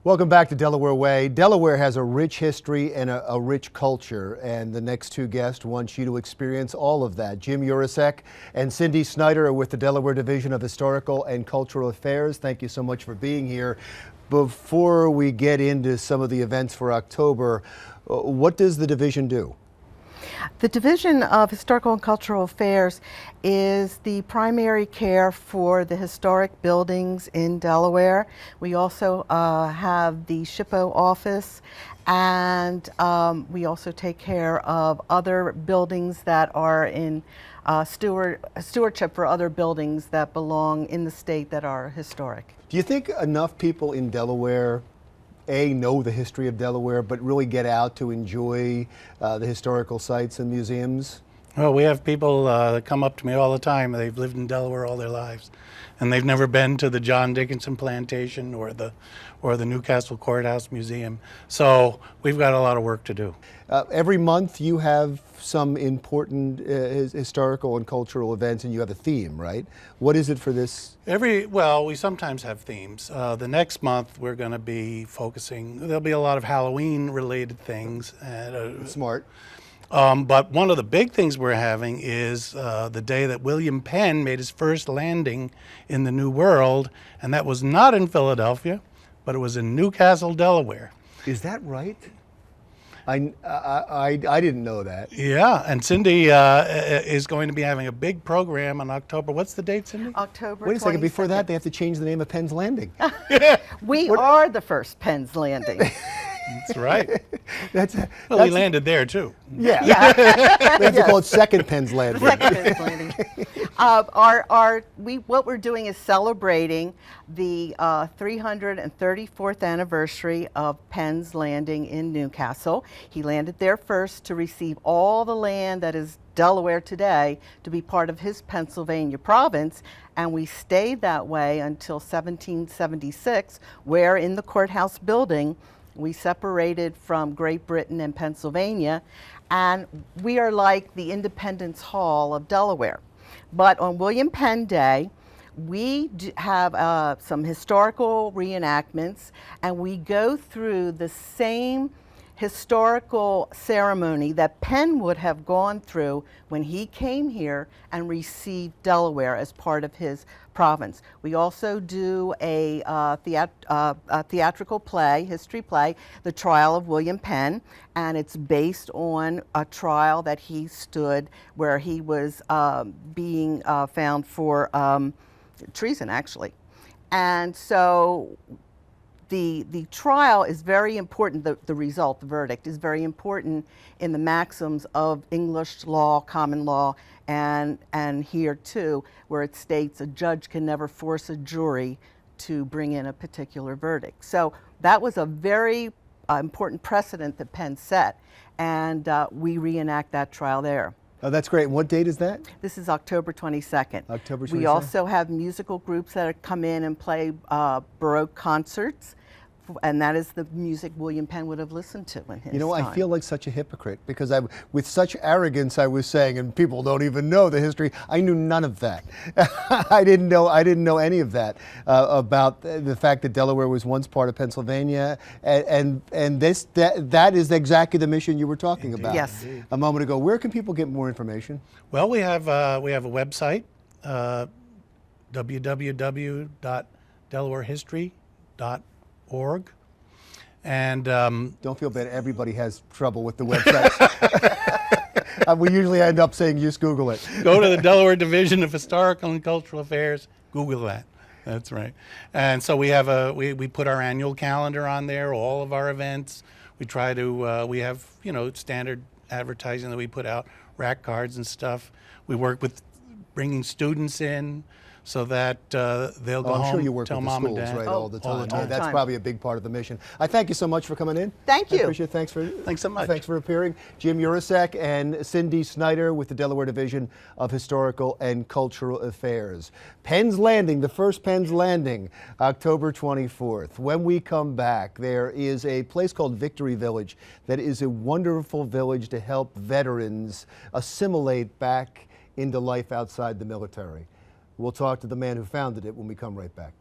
Welcome back to Delaware Way. Delaware has a rich history and a rich culture, and the next two guests want you to experience all of that. Jim Yurasek and Cindy Snyder are with the Delaware Division of Historical and Cultural Affairs. Thank you so much for being here. Before we get into some of the events for October, what does the division do? The Division of Historical and Cultural Affairs is the primary care for the historic buildings in Delaware. We also have the SHPO office, and we also take care of other buildings that are in stewardship for other buildings that belong in the state that are historic. Do you think enough people in Delaware know the history of Delaware, but really get out to enjoy the historical sites and museums? Well, we have people that come up to me all the time. They've lived in Delaware all their lives, and they've never been to the John Dickinson Plantation or the Newcastle Courthouse Museum. So we've got a lot of work to do. Every month you have some important historical and cultural events, and you have a theme, right? What is it for this? Well, we sometimes have themes. The next month we're going to be focusing, there'll be a lot of Halloween related things. Smart. But one of the big things we're having is the day that William Penn made his first landing in the New World, and that was not in Philadelphia, but it was in Newcastle, Delaware. Is that right? I didn't know that. Yeah, and Cindy is going to be having a big program on October. What's the date, Cindy? October 22nd. Wait a second, before that they have to change the name of Penn's Landing. We are the first Penn's Landing. That's right. Well, he landed there too. Yeah. We have to call it Second Penn's Landing. Second Penn's Landing. What we're doing is celebrating the 334th anniversary of Penn's landing in Newcastle. He landed there first to receive all the land that is Delaware today to be part of his Pennsylvania province, and we stayed that way until 1776, where in the courthouse building we separated from Great Britain and Pennsylvania, and we are like the Independence Hall of Delaware. But on William Penn Day, we have some historical reenactments, and we go through the same historical ceremony that Penn would have gone through when he came here and received Delaware as part of his province. We also do a theatrical play, history play, The Trial of William Penn, and it's based on a trial that he stood where he was being found for treason, actually. And so the trial is very important, the result, the verdict, is very important in the maxims of English law, common law, and here too, where it states a judge can never force a jury to bring in a particular verdict. So that was a very important precedent that Penn set, and we reenact that trial there. Oh, that's great. And what date is that? This is October 22nd. October 22nd. We also have musical groups that come in and play Baroque concerts, and that is the music William Penn would have listened to in his time. I feel like such a hypocrite because with such arrogance I was saying, and people don't even know the history, I knew none of that. I didn't know any of that about the fact that Delaware was once part of Pennsylvania, and that is exactly the mission you were talking about. Yes. A moment ago. Where can people get more information? Well, we have a website, www.delawarehistory.org. And don't feel bad. Everybody has trouble with the website. We usually end up saying just Google it. Go to the Delaware Division of Historical and Cultural Affairs. Google that. That's right. And so we have we put our annual calendar on there, all of our events. We try to we have standard advertising that we put out, rack cards and stuff. We work with bringing students in, so that they'll go home, I'm sure you work tell with the mom schools, and dad. right, all the time. All the time. That's probably a big part of the mission. I thank you so much for coming in. Thank you. I appreciate it. Thanks so much. Thanks for appearing. Jim Yurasek and Cindy Snyder with the Delaware Division of Historical and Cultural Affairs. Penn's Landing, the first Penn's Landing, October 24th. When we come back, there is a place called Victory Village that is a wonderful village to help veterans assimilate back into life outside the military. We'll talk to the man who founded it when we come right back.